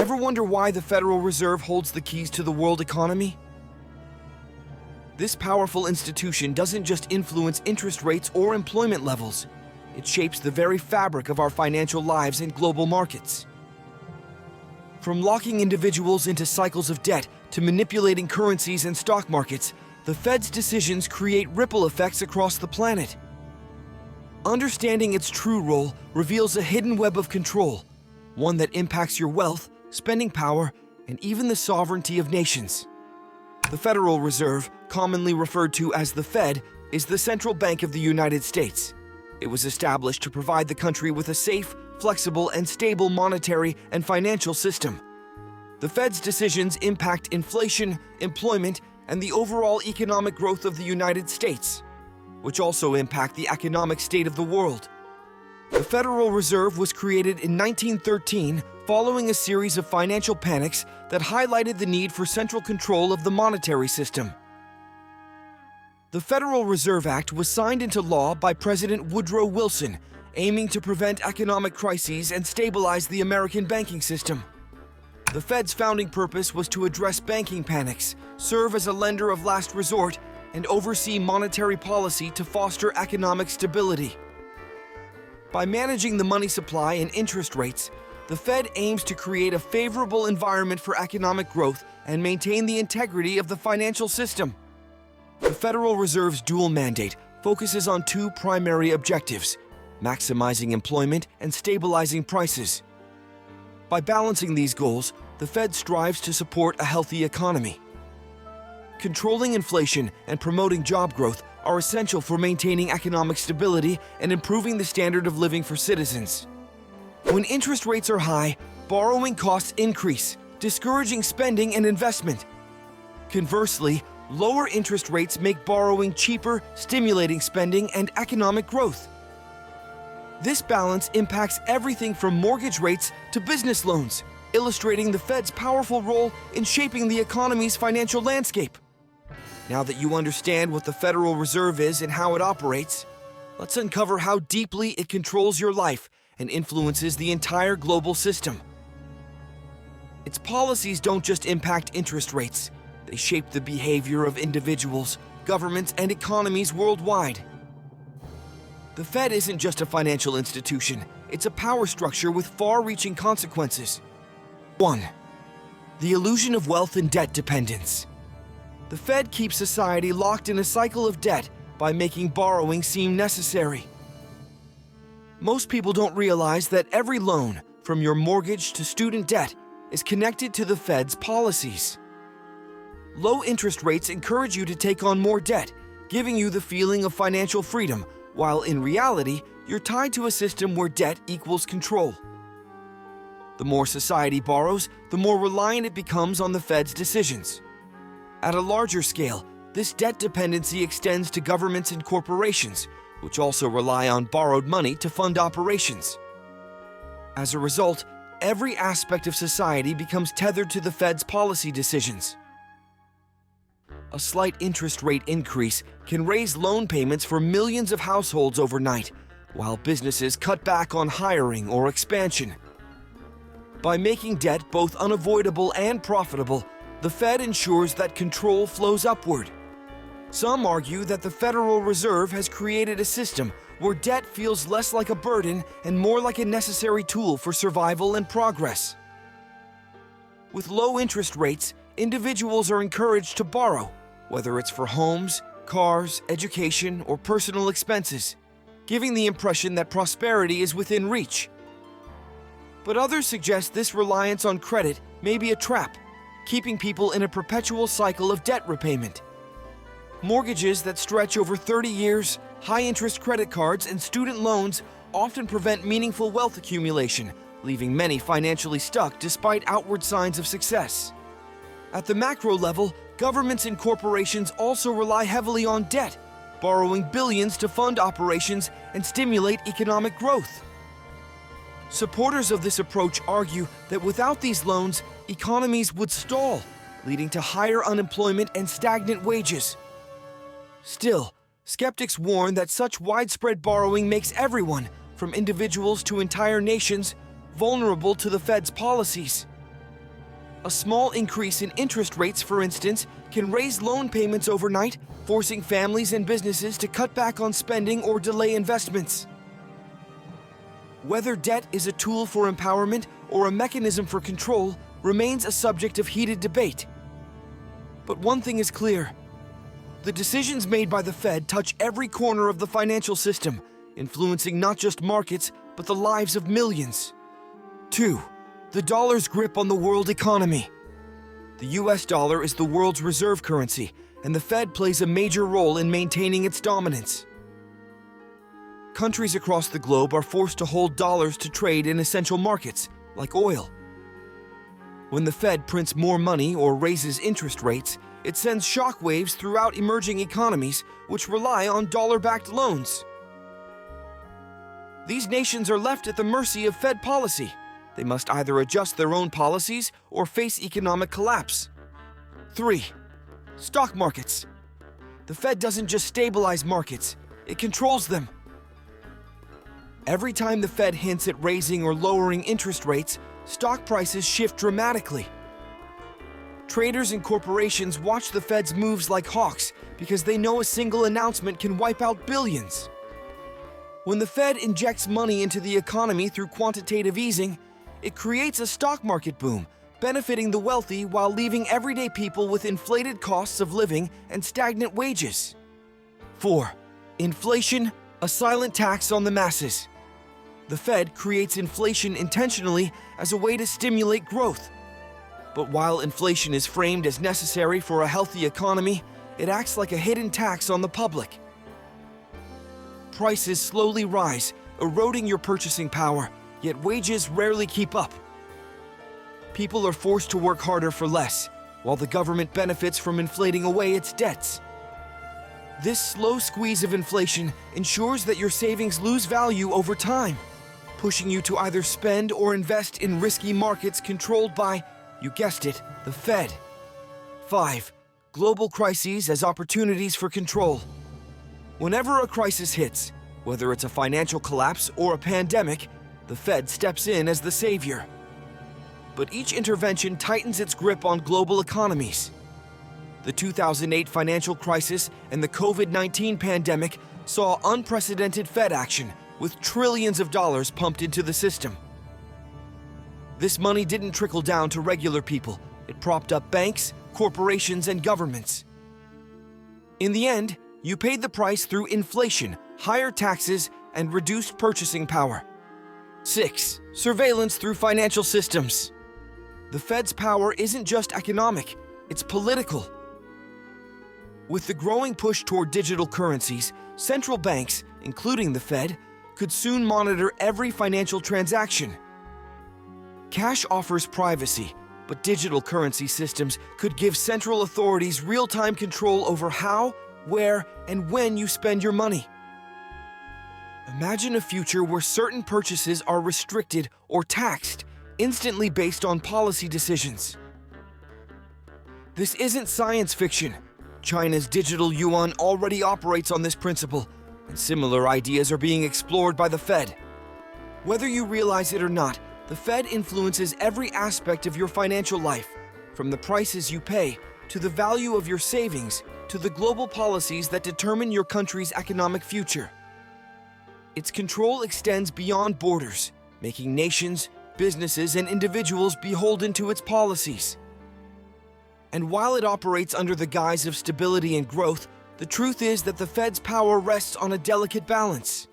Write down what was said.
Ever wonder why the Federal Reserve holds the keys to the world economy? This powerful institution doesn't just influence interest rates or employment levels. It shapes the very fabric of our financial lives and global markets. From locking individuals into cycles of debt to manipulating currencies and stock markets, the Fed's decisions create ripple effects across the planet. Understanding its true role reveals a hidden web of control, one that impacts your wealth, spending power, and even the sovereignty of nations. The Federal Reserve, commonly referred to as the Fed, is the central bank of the United States. It was established to provide the country with a safe, flexible, and stable monetary and financial system. The Fed's decisions impact inflation, employment, and the overall economic growth of the United States, which also impact the economic state of the world. The Federal Reserve was created in 1913 following a series of financial panics that highlighted the need for central control of the monetary system. The Federal Reserve Act was signed into law by President Woodrow Wilson, aiming to prevent economic crises and stabilize the American banking system. The Fed's founding purpose was to address banking panics, serve as a lender of last resort, and oversee monetary policy to foster economic stability. By managing the money supply and interest rates, the Fed aims to create a favorable environment for economic growth and maintain the integrity of the financial system. The Federal Reserve's dual mandate focuses on two primary objectives: maximizing employment and stabilizing prices. By balancing these goals, the Fed strives to support a healthy economy. Controlling inflation and promoting job growth are essential for maintaining economic stability and improving the standard of living for citizens. When interest rates are high, borrowing costs increase, discouraging spending and investment. Conversely, lower interest rates make borrowing cheaper, stimulating spending and economic growth. This balance impacts everything from mortgage rates to business loans, illustrating the Fed's powerful role in shaping the economy's financial landscape. Now that you understand what the Federal Reserve is and how it operates, let's uncover how deeply it controls your life and influences the entire global system. Its policies don't just impact interest rates, they shape the behavior of individuals, governments, and economies worldwide. The Fed isn't just a financial institution, it's a power structure with far-reaching consequences. 1. The illusion of wealth and debt dependence. The Fed keeps society locked in a cycle of debt by making borrowing seem necessary. Most people don't realize that every loan, from your mortgage to student debt, is connected to the Fed's policies. Low interest rates encourage you to take on more debt, giving you the feeling of financial freedom, while in reality, you're tied to a system where debt equals control. The more society borrows, the more reliant it becomes on the Fed's decisions. At a larger scale, this debt dependency extends to governments and corporations, which also rely on borrowed money to fund operations. As a result, every aspect of society becomes tethered to the Fed's policy decisions. A slight interest rate increase can raise loan payments for millions of households overnight, while businesses cut back on hiring or expansion. By making debt both unavoidable and profitable, the Fed ensures that control flows upward. Some argue that the Federal Reserve has created a system where debt feels less like a burden and more like a necessary tool for survival and progress. With low interest rates, individuals are encouraged to borrow, whether it's for homes, cars, education, or personal expenses, giving the impression that prosperity is within reach. But others suggest this reliance on credit may be a trap, keeping people in a perpetual cycle of debt repayment. Mortgages that stretch over 30 years, high-interest credit cards, and student loans often prevent meaningful wealth accumulation, leaving many financially stuck despite outward signs of success. At the macro level, governments and corporations also rely heavily on debt, borrowing billions to fund operations and stimulate economic growth. Supporters of this approach argue that without these loans, economies would stall, leading to higher unemployment and stagnant wages. Still, skeptics warn that such widespread borrowing makes everyone, from individuals to entire nations, vulnerable to the Fed's policies. A small increase in interest rates, for instance, can raise loan payments overnight, forcing families and businesses to cut back on spending or delay investments. Whether debt is a tool for empowerment or a mechanism for control remains a subject of heated debate. But one thing is clear. The decisions made by the Fed touch every corner of the financial system, influencing not just markets, but the lives of millions. 2. The dollar's grip on the world economy. The US dollar is the world's reserve currency, and the Fed plays a major role in maintaining its dominance. Countries across the globe are forced to hold dollars to trade in essential markets, like oil. When the Fed prints more money or raises interest rates, it sends shockwaves throughout emerging economies which rely on dollar-backed loans. These nations are left at the mercy of Fed policy. They must either adjust their own policies or face economic collapse. 3. Stock markets. The Fed doesn't just stabilize markets, it controls them. Every time the Fed hints at raising or lowering interest rates, stock prices shift dramatically. Traders and corporations watch the Fed's moves like hawks because they know a single announcement can wipe out billions. When the Fed injects money into the economy through quantitative easing, it creates a stock market boom, benefiting the wealthy while leaving everyday people with inflated costs of living and stagnant wages. 4. Inflation, a silent tax on the masses. The Fed creates inflation intentionally as a way to stimulate growth. But while inflation is framed as necessary for a healthy economy, it acts like a hidden tax on the public. Prices slowly rise, eroding your purchasing power, yet wages rarely keep up. People are forced to work harder for less, while the government benefits from inflating away its debts. This slow squeeze of inflation ensures that your savings lose value over time, pushing you to either spend or invest in risky markets controlled by, you guessed it, the Fed. 5. Global crises as opportunities for control. Whenever a crisis hits, whether it's a financial collapse or a pandemic, the Fed steps in as the savior. But each intervention tightens its grip on global economies. The 2008 financial crisis and the COVID-19 pandemic saw unprecedented Fed action, with trillions of dollars pumped into the system. This money didn't trickle down to regular people. It propped up banks, corporations, and governments. In the end, you paid the price through inflation, higher taxes, and reduced purchasing power. 6. Surveillance through financial systems. The Fed's power isn't just economic, it's political. With the growing push toward digital currencies, central banks, including the Fed, could soon monitor every financial transaction. Cash offers privacy, but digital currency systems could give central authorities real-time control over how, where, and when you spend your money. Imagine a future where certain purchases are restricted or taxed, instantly based on policy decisions. This isn't science fiction. China's digital yuan already operates on this principle, and similar ideas are being explored by the Fed. Whether you realize it or not, the Fed influences every aspect of your financial life, from the prices you pay, to the value of your savings, to the global policies that determine your country's economic future. Its control extends beyond borders, making nations, businesses, and individuals beholden to its policies. And while it operates under the guise of stability and growth, the truth is that the Fed's power rests on a delicate balance.